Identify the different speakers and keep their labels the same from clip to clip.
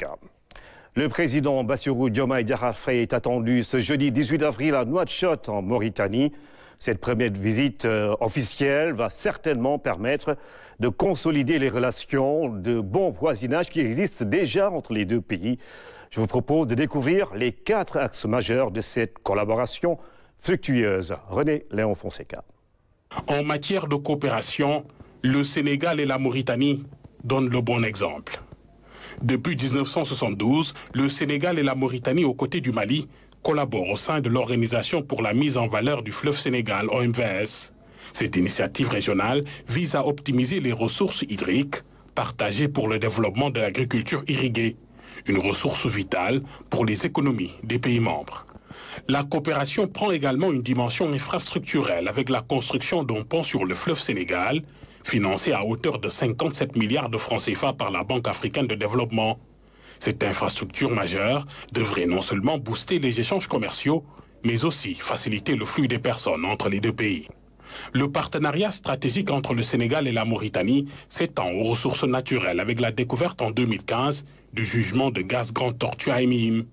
Speaker 1: Fonseca. Le président Bassirou Diomaye Diakhar Faye est attendu ce jeudi 18 avril à Nouakchott en Mauritanie. Cette première visite officielle va certainement permettre de consolider les relations de bon voisinage qui existent déjà entre les deux pays. Je vous propose de découvrir les 4 axes majeurs de cette collaboration fructueuse. René Léon Fonseca.
Speaker 2: En matière de coopération, le Sénégal et la Mauritanie donnent le bon exemple. Depuis 1972, le Sénégal et la Mauritanie, aux côtés du Mali, collaborent au sein de l'Organisation pour la mise en valeur du fleuve Sénégal, OMVS. Cette initiative régionale vise à optimiser les ressources hydriques partagées pour le développement de l'agriculture irriguée, une ressource vitale pour les économies des pays membres. La coopération prend également une dimension infrastructurelle avec la construction d'un pont sur le fleuve Sénégal, financé à hauteur de 57 milliards de francs CFA par la Banque africaine de développement. Cette infrastructure majeure devrait non seulement booster les échanges commerciaux, mais aussi faciliter le flux des personnes entre les deux pays. Le partenariat stratégique entre le Sénégal et la Mauritanie s'étend aux ressources naturelles avec la découverte en 2015 du jugement de gaz Grande Tortue à Émim,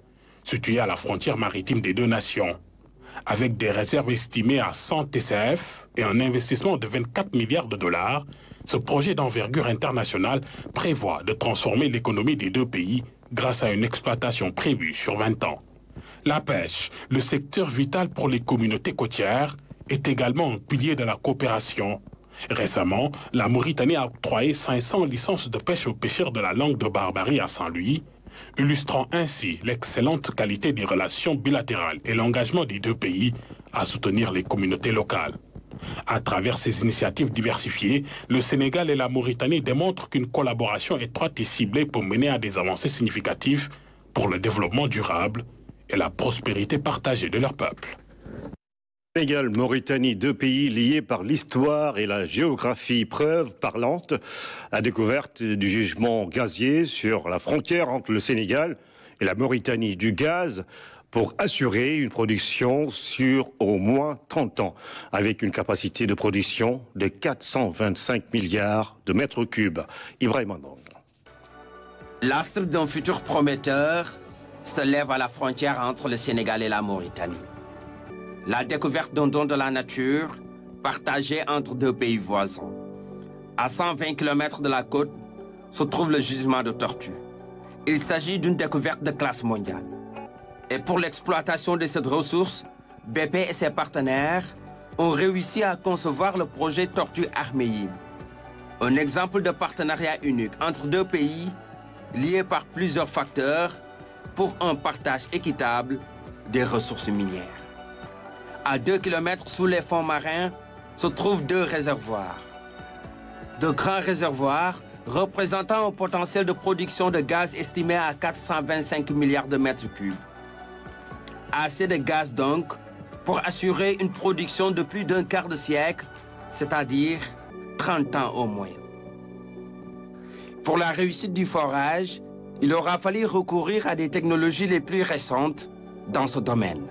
Speaker 2: situé à la frontière maritime des deux nations. Avec des réserves estimées à 100 TCF et un investissement de 24 milliards de dollars, ce projet d'envergure internationale prévoit de transformer l'économie des deux pays grâce à une exploitation prévue sur 20 ans. La pêche, le secteur vital pour les communautés côtières, est également un pilier de la coopération. Récemment, la Mauritanie a octroyé 500 licences de pêche aux pêcheurs de la langue de Barbarie à Saint-Louis, illustrant ainsi l'excellente qualité des relations bilatérales et l'engagement des deux pays à soutenir les communautés locales. À travers ces initiatives diversifiées, le Sénégal et la Mauritanie démontrent qu'une collaboration étroite et ciblée peut mener à des avancées significatives pour le développement durable et la prospérité partagée de leur peuple.
Speaker 1: Sénégal, Mauritanie, deux pays liés par l'histoire et la géographie, preuve parlante, la découverte du jugement gazier sur la frontière entre le Sénégal et la Mauritanie du gaz pour assurer une production sur au moins 30 ans, avec une capacité de production de 425 milliards de mètres cubes. Ibrahim Andong.
Speaker 3: L'astre d'un futur prometteur se lève à la frontière entre le Sénégal et la Mauritanie. La découverte d'un don de la nature partagé entre deux pays voisins. À 120 km de la côte se trouve le gisement de tortue. Il s'agit d'une découverte de classe mondiale. Et pour l'exploitation de cette ressource, BP et ses partenaires ont réussi à concevoir le projet Tortue Ahmeyim. Un exemple de partenariat unique entre deux pays liés par plusieurs facteurs pour un partage équitable des ressources minières. À 2 km sous les fonds marins se trouvent 2 réservoirs. De grands réservoirs représentant un potentiel de production de gaz estimé à 425 milliards de mètres cubes. Assez de gaz donc pour assurer une production de plus d'un quart de siècle, c'est-à-dire 30 ans au moins. Pour la réussite du forage, il aura fallu recourir à des technologies les plus récentes dans ce domaine.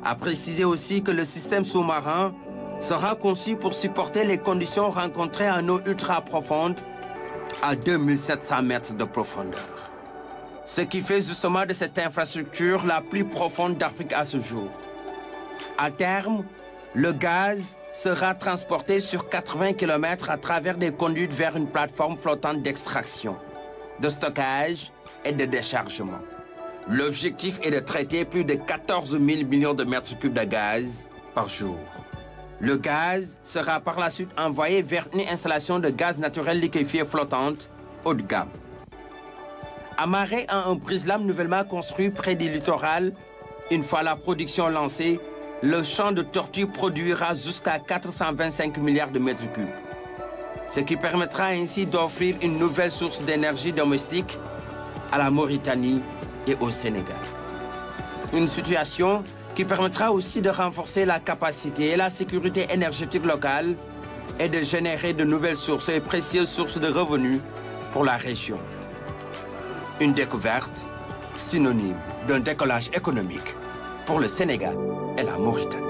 Speaker 3: À préciser aussi que le système sous-marin sera conçu pour supporter les conditions rencontrées en eau ultra profonde à 2700 mètres de profondeur. Ce qui fait justement de cette infrastructure la plus profonde d'Afrique à ce jour. À terme, le gaz sera transporté sur 80 km à travers des conduites vers une plateforme flottante d'extraction, de stockage et de déchargement. L'objectif est de traiter plus de 14 000 millions de mètres cubes de gaz par jour. Le gaz sera par la suite envoyé vers une installation de gaz naturel liquéfié flottante haut de gamme. Amarré à un brise-lames nouvellement construit près du littoral, une fois la production lancée, le champ de tortue produira jusqu'à 425 milliards de mètres cubes. Ce qui permettra ainsi d'offrir une nouvelle source d'énergie domestique à la Mauritanie et au Sénégal. Une situation qui permettra aussi de renforcer la capacité et la sécurité énergétique locale et de générer de nouvelles sources et précieuses sources de revenus pour la région. Une découverte synonyme d'un décollage économique pour le Sénégal et la Mauritanie.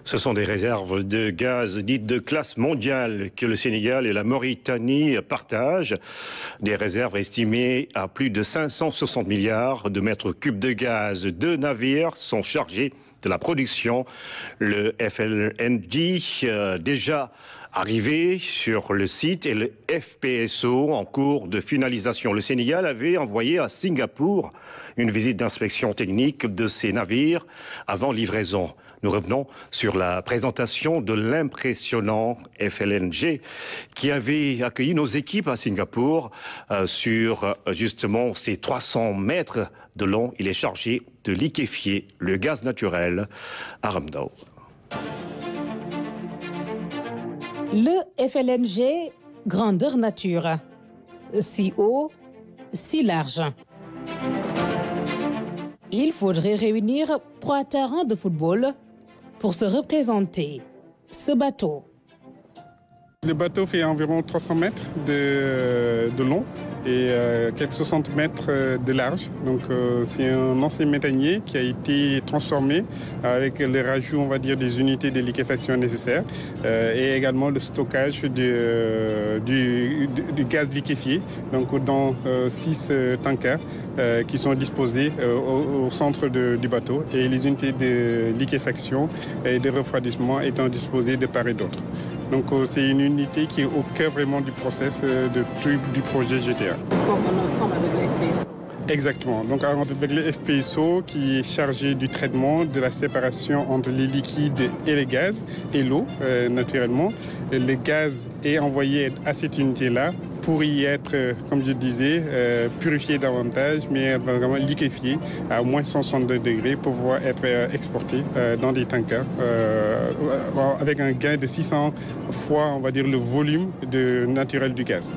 Speaker 1: Ce sont des réserves de gaz dites de classe mondiale que le Sénégal et la Mauritanie partagent. Des réserves estimées à plus de 560 milliards de mètres cubes de gaz. 2 navires sont chargés de la production. Le FLNG déjà arrivé sur le site et le FPSO en cours de finalisation. Le Sénégal avait envoyé à Singapour une visite d'inspection technique de ces navires avant livraison. Nous revenons sur la présentation de l'impressionnant FLNG qui avait accueilli nos équipes à Singapour sur justement ces 300 mètres de long. Il est chargé de liquéfier le gaz naturel à Ramdao.
Speaker 4: Le FLNG, grandeur nature, si haut, si large. Il faudrait réunir 3 terrains de football pour se représenter ce bateau.
Speaker 5: Le bateau fait environ 300 mètres de long et quelques 60 mètres de large. Donc c'est un ancien méthanier qui a été transformé avec le rajout, on va dire, des unités de liquéfaction nécessaires et également le stockage du gaz liquéfié. Donc dans 6 tankers qui sont disposés au centre du bateau et les unités de liquéfaction et de refroidissement étant disposées de part et d'autre. Donc c'est une unité qui est au cœur vraiment du process du projet GTA.
Speaker 4: Ensemble avec le FPSO.
Speaker 5: Exactement. Donc avec le FPSO qui est chargé du traitement, de la séparation entre les liquides et les gaz et l'eau naturellement. Le gaz est envoyé à cette unité-là pour y être, comme je disais, purifié davantage, mais vraiment liquéfié à moins 162 degrés pour pouvoir être exporté dans des tankers avec un gain de 600 fois, on va dire, le volume naturel du gaz.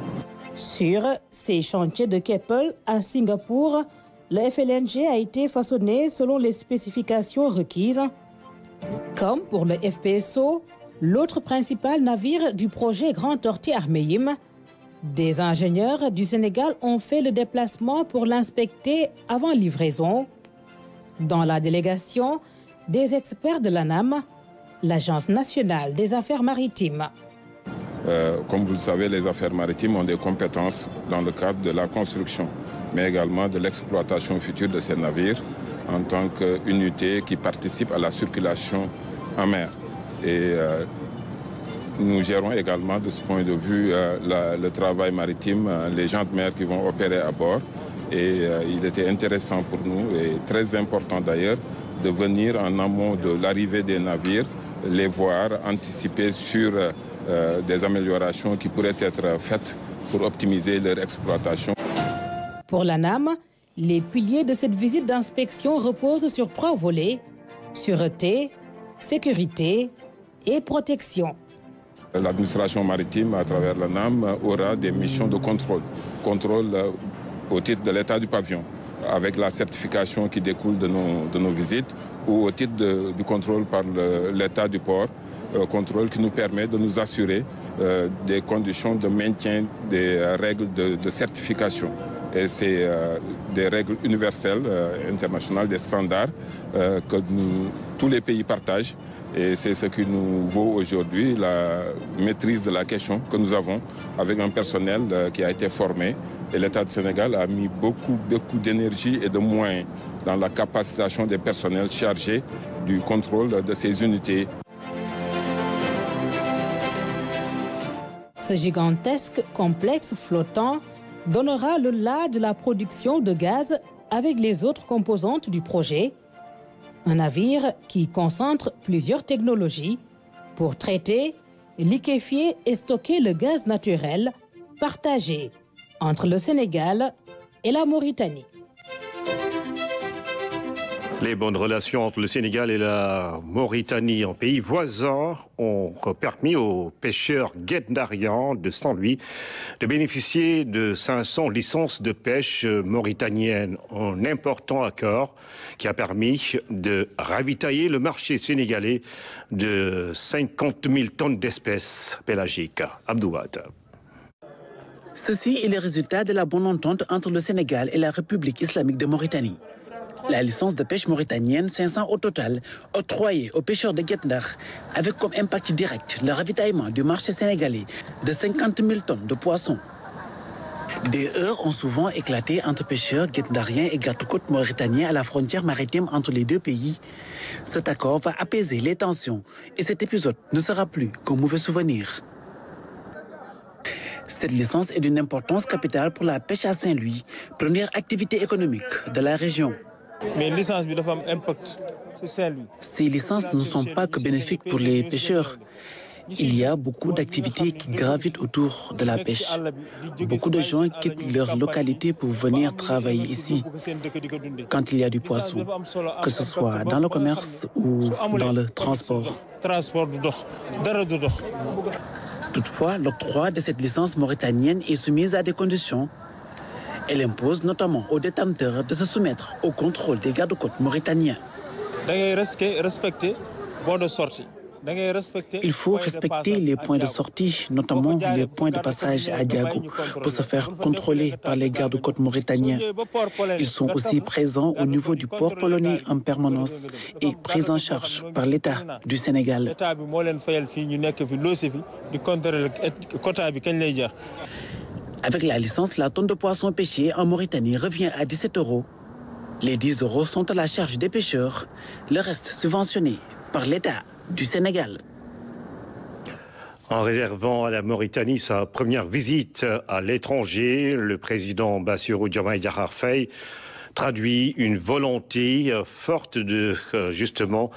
Speaker 4: Sur ces chantiers de Keppel à Singapour, le FLNG a été façonné selon les spécifications requises. Comme pour le FPSO, l'autre principal navire du projet Grand Tortue Ahmeyim, des ingénieurs du Sénégal ont fait le déplacement pour l'inspecter avant livraison. Dans la délégation, des experts de l'ANAM, l'Agence nationale des affaires maritimes.
Speaker 6: Comme vous le savez, les affaires maritimes ont des compétences dans le cadre de la construction, mais également de l'exploitation future de ces navires en tant qu'unité qui participe à la circulation en mer. Et nous gérons également de ce point de vue le travail maritime, les gens de mer qui vont opérer à bord. Et il était intéressant pour nous et très important d'ailleurs de venir en amont de l'arrivée des navires, les voir, anticiper sur des améliorations qui pourraient être faites pour optimiser leur exploitation.
Speaker 4: Pour l'ANAM, les piliers de cette visite d'inspection reposent sur 3 volets: sûreté, sécurité et protection.
Speaker 6: L'administration maritime, à travers l'ANAM, aura des missions de contrôle. Contrôle au titre de l'état du pavillon, avec la certification qui découle de nos visites, ou au titre du contrôle par l'état du port, contrôle qui nous permet de nous assurer des conditions de maintien des règles de certification. Et c'est des règles universelles, internationales, des standards que tous les pays partagent. Et c'est ce qui nous vaut aujourd'hui la maîtrise de la question que nous avons avec un personnel qui a été formé. Et l'État du Sénégal a mis beaucoup d'énergie et de moyens dans la capacitation des personnels chargés du contrôle de ces unités.
Speaker 4: Ce gigantesque complexe flottant donnera le la de la production de gaz avec les autres composantes du projet. Un navire qui concentre plusieurs technologies pour traiter, liquéfier et stocker le gaz naturel partagé entre le Sénégal et la Mauritanie.
Speaker 1: Les bonnes relations entre le Sénégal et la Mauritanie en pays voisins ont permis aux pêcheurs guet-ndariens de Saint-Louis de bénéficier de 500 licences de pêche mauritaniennes. Un important accord qui a permis de ravitailler le marché sénégalais de 50 000 tonnes d'espèces pélagiques. Abdouad.
Speaker 7: Ceci est le résultat de la bonne entente entre le Sénégal et la République islamique de Mauritanie. La licence de pêche mauritanienne, 500 au total, octroyée aux pêcheurs de Guet-Ndar, avec comme impact direct le ravitaillement du marché sénégalais de 50 000 tonnes de poissons. Des heurts ont souvent éclaté entre pêcheurs guet-ndariens et garde-côtes mauritaniens à la frontière maritime entre les deux pays. Cet accord va apaiser les tensions et cet épisode ne sera plus qu'un mauvais souvenir. Cette licence est d'une importance capitale pour la pêche à Saint-Louis, première activité économique de la région.
Speaker 8: Mais la licence a un impact sur Saint-Louis.
Speaker 7: Ces licences ne sont pas que bénéfiques pour les pêcheurs. Il y a beaucoup d'activités qui gravitent autour de la pêche. Beaucoup de gens quittent leur localité pour venir travailler ici quand il y a du poisson, que ce soit dans le commerce ou dans le transport. Toutefois, l'octroi de cette licence mauritanienne est soumise à des conditions. Elle impose notamment aux détenteurs de se soumettre au contrôle des gardes-côtes mauritaniens. Il faut respecter les points de sortie, notamment les points de passage à Diago, pour se faire contrôler par les gardes-côtes mauritaniens. Ils sont aussi présents au niveau du port polonais en permanence et pris en charge par l'État du Sénégal. Avec la licence, la tonne de poissons pêchés en Mauritanie revient à 17 €. Les 10 € sont à la charge des pêcheurs, le reste subventionné par l'État du Sénégal.
Speaker 1: En réservant à la Mauritanie sa première visite à l'étranger, le président Bassirou Diomaye Diakhar Faye traduit une volonté forte de justement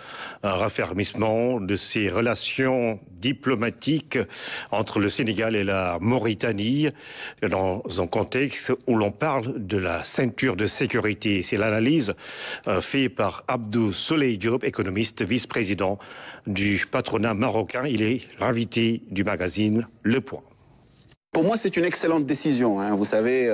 Speaker 1: un raffermissement de ces relations diplomatiques entre le Sénégal et la Mauritanie dans un contexte où l'on parle de la ceinture de sécurité. C'est l'analyse faite par Abdou Soleil Diop, économiste, vice-président du patronat marocain. Il est l'invité du magazine Le Point.
Speaker 9: Pour moi, c'est une excellente décision. Vous savez,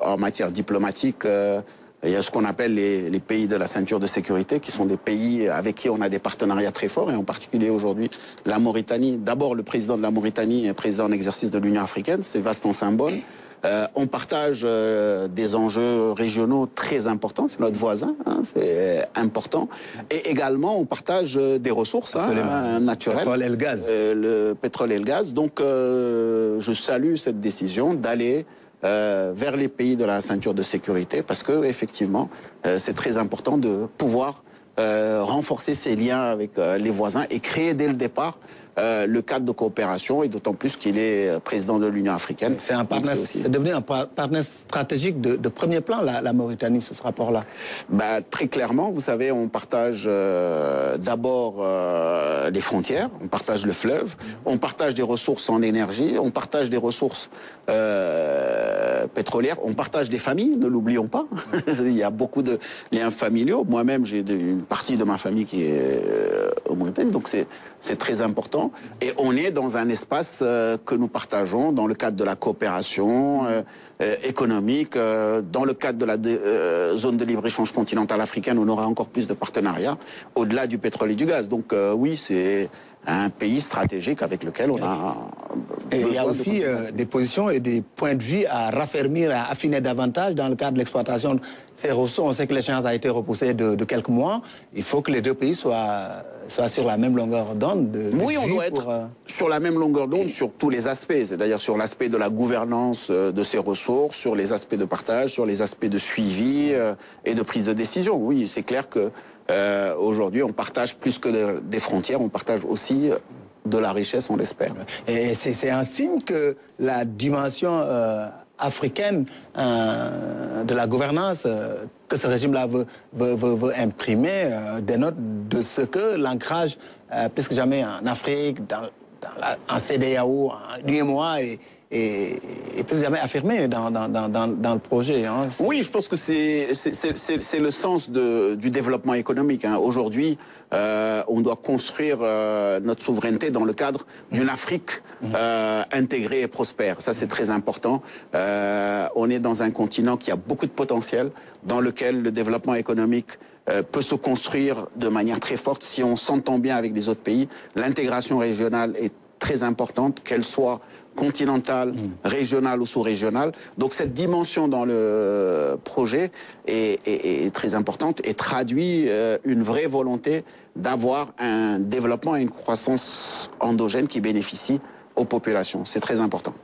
Speaker 9: en matière diplomatique, il y a ce qu'on appelle les pays de la ceinture de sécurité, qui sont des pays avec qui on a des partenariats très forts, et en particulier aujourd'hui la Mauritanie. D'abord, le président de la Mauritanie est président en exercice de l'Union africaine, c'est vaste en symbole. On partage des enjeux régionaux très importants, c'est notre voisin, c'est important. Et également, on partage des ressources naturelles. Le pétrole et le gaz. Le pétrole et le gaz. Donc, je salue cette décision d'aller vers les pays de la ceinture de sécurité, parce que effectivement, c'est très important de pouvoir renforcer ces liens avec les voisins et créer dès le départ le cadre de coopération, et d'autant plus qu'il est président de l'Union africaine.
Speaker 10: C'est devenu un partenaire stratégique de premier plan, la Mauritanie, ce rapport-là.
Speaker 9: Très clairement, vous savez, on partage d'abord les frontières, on partage le fleuve, on partage des ressources en énergie, on partage des ressources pétrolières, on partage des familles, ne l'oublions pas. Il y a beaucoup de liens familiaux. Moi-même, j'ai une partie de ma famille qui est au Mauritanie, donc c'est très important. Et on est dans un espace que nous partageons dans le cadre de la coopération économique, dans le cadre de la zone de libre-échange continentale africaine, on aura encore plus de partenariats au-delà du pétrole et du gaz. Donc oui, c'est un pays stratégique avec lequel on a...
Speaker 10: Et il y a aussi des positions et des points de vue à raffermir, à affiner davantage dans le cadre de l'exploitation de ces ressources. On sait que l'échéance a été repoussée de quelques mois. Il faut que les deux pays soient sur la même longueur d'onde.
Speaker 9: Oui, on doit être sur la même longueur d'onde sur tous les aspects. C'est-à-dire sur l'aspect de la gouvernance de ces ressources, sur les aspects de partage, sur les aspects de suivi et de prise de décision. Oui, c'est clair que aujourd'hui, on partage plus que des frontières, on partage aussi de la richesse, on l'espère.
Speaker 10: Et c'est un signe que la dimension africaine de la gouvernance que ce régime-là veut imprimer dénote de ce que l'ancrage, plus que jamais en Afrique, en CEDEAO, en UEMOA et plus que jamais affirmé dans le projet.
Speaker 9: Oui, je pense que c'est le sens du développement économique. Aujourd'hui, on doit construire notre souveraineté dans le cadre d'une Afrique intégrée et prospère. Ça, c'est très important. On est dans un continent qui a beaucoup de potentiel, dans lequel le développement économique peut se construire de manière très forte si on s'entend bien avec les autres pays. L'intégration régionale est très importante, qu'elle soit continentale, régionale ou sous-régionale. Donc cette dimension dans le projet est très importante et traduit une vraie volonté d'avoir un développement et une croissance endogène qui bénéficient aux populations. C'est très important.